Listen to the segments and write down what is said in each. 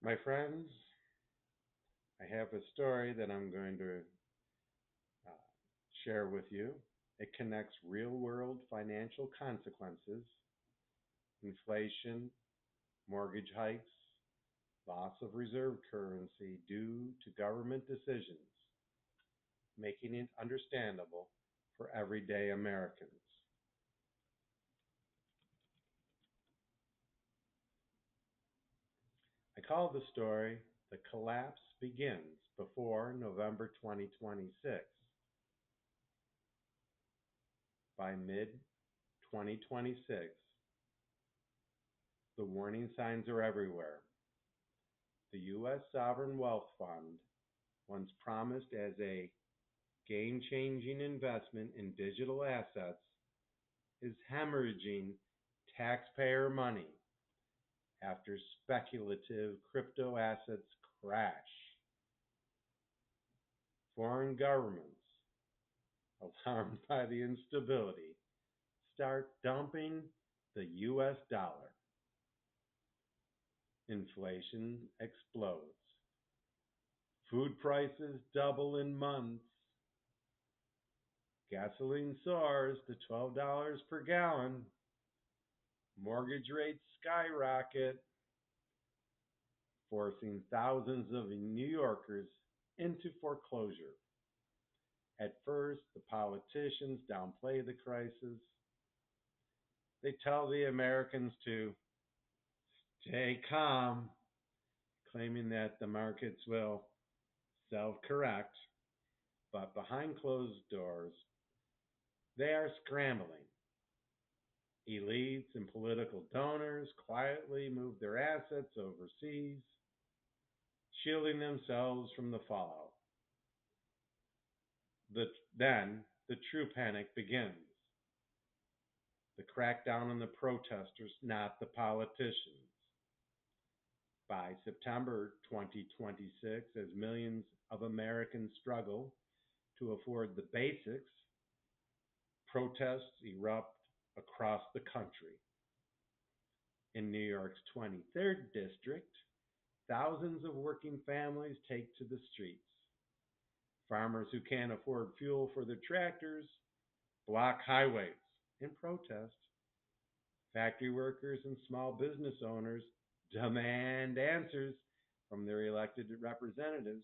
My friends, I have a story that I'm going to uh, share with you. It connects real world financial consequences, inflation, mortgage hikes, loss of reserve currency due to government decisions, making it understandable for everyday Americans. I call the story The Collapse Begins Before November 2026. By mid 2026, the warning signs are everywhere. The U.S. Sovereign Wealth Fund, once promised as a game changing investment in digital assets, is hemorrhaging taxpayer money after speculative crypto assets crash. Foreign governments, alarmed by the instability, start dumping the US dollar. Inflation explodes. Food prices double in months. Gasoline soars to $12 per gallon. Mortgage rates skyrocket, forcing thousands of New Yorkers into foreclosure. At first, the politicians downplay the crisis. They tell the Americans to stay calm, claiming that the markets will self-correct, but behind closed doors, they are scrambling. Elites and political donors quietly move their assets overseas, shielding themselves from the fallout. Then the true panic begins. The crackdown on the protesters, not the politicians. By September 2026, as millions of Americans struggle to afford the basics, protests erupt across the country. In New York's 23rd district, thousands of working families take to the streets. Farmers who can't afford fuel for their tractors block highways in protest. Factory workers and small business owners demand answers from their elected representatives.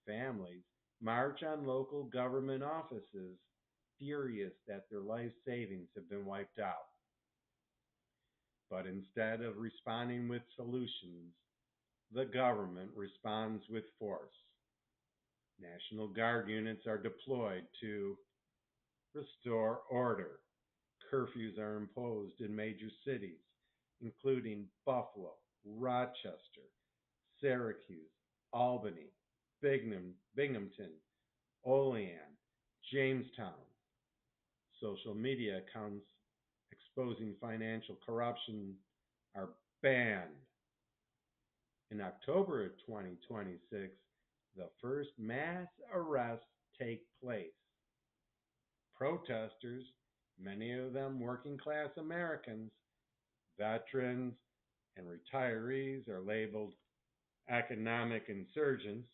Families march on local government offices, furious that their life savings have been wiped out. But instead of responding with solutions, the government responds with force. National Guard units are deployed to restore order. Curfews are imposed in major cities, including Buffalo, Rochester, Syracuse, Albany, Binghamton, Olean, Jamestown. Social media accounts exposing financial corruption are banned. In October of 2026, the first mass arrests take place. Protesters, many of them working class Americans, veterans, and retirees, are labeled economic insurgents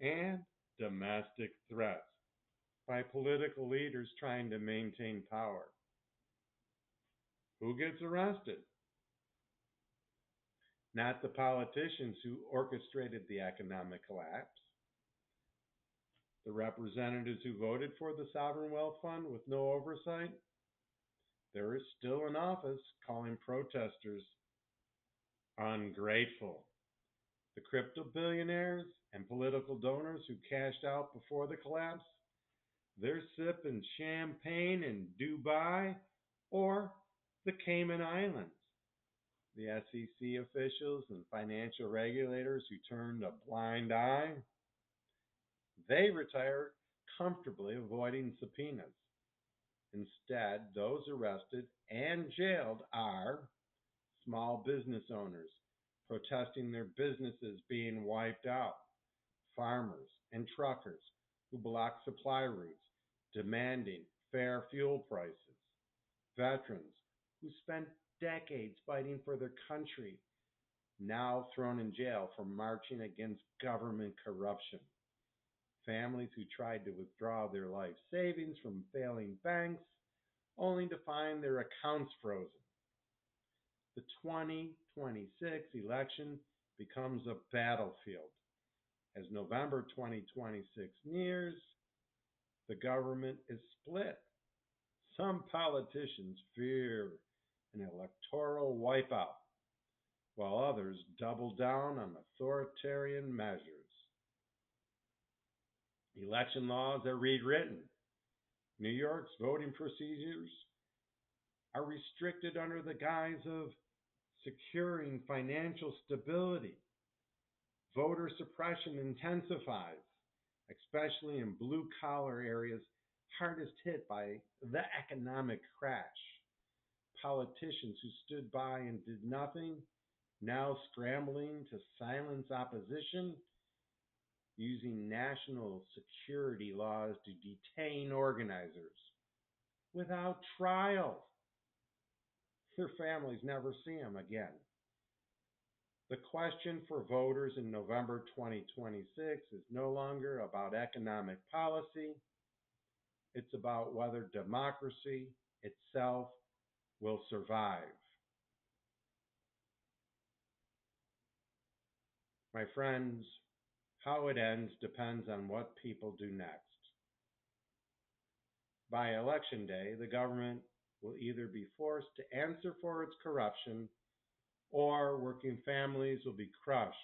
and domestic threats by political leaders trying to maintain power. Who gets arrested? Not the politicians who orchestrated the economic collapse. The representatives who voted for the Sovereign Wealth Fund with no oversight. There is still in office calling protesters ungrateful. The crypto billionaires and political donors who cashed out before the collapse, they're sipping champagne in Dubai or the Cayman Islands. The SEC officials and financial regulators who turned a blind eye, they retire comfortably avoiding subpoenas. Instead, those arrested and jailed are small business owners protesting their businesses being wiped out, farmers and truckers who block supply routes demanding fair fuel prices, veterans who spent decades fighting for their country now thrown in jail for marching against government corruption. Families who tried to withdraw their life savings from failing banks only to find their accounts frozen. The 2026 election becomes a battlefield. As November 2026 nears, the government is split. Some politicians fear an electoral wipeout, while others double down on authoritarian measures. Election laws are rewritten. New York's voting procedures are restricted under the guise of securing financial stability. Voter suppression intensifies, especially in blue collar areas hardest hit by the economic crash. Politicians who stood by and did nothing now scrambling to silence opposition, using national security laws to detain organizers without trial. Their families never see them again. The question for voters in November 2026 is no longer about economic policy. It's about whether democracy itself will survive. My friends, how it ends depends on what people do next. By election day, the government will either be forced to answer for its corruption or working families will be crushed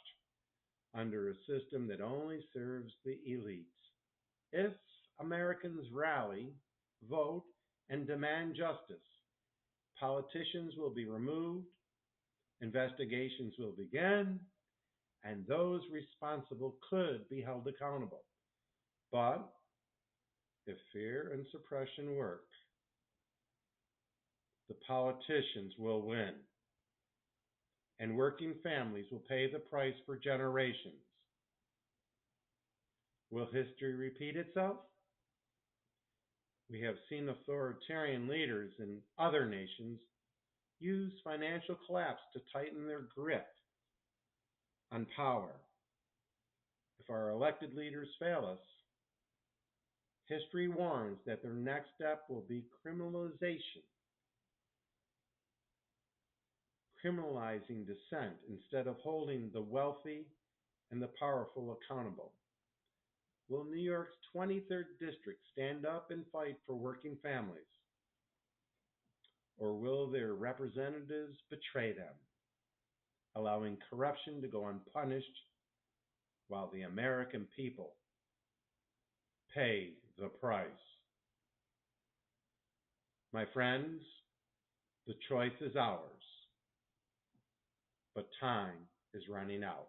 under a system that only serves the elites. If Americans rally, vote, and demand justice, politicians will be removed, investigations will begin, and those responsible could be held accountable. But if fear and suppression work, the politicians will win, and working families will pay the price for generations. Will history repeat itself? We have seen authoritarian leaders in other nations use financial collapse to tighten their grip on power. If our elected leaders fail us, history warns that their next step will be criminalizing dissent instead of holding the wealthy and the powerful accountable. Will New York's 23rd District stand up and fight for working families? Or will their representatives betray them, allowing corruption to go unpunished while the American people pay the price? My friends, the choice is ours, but time is running out.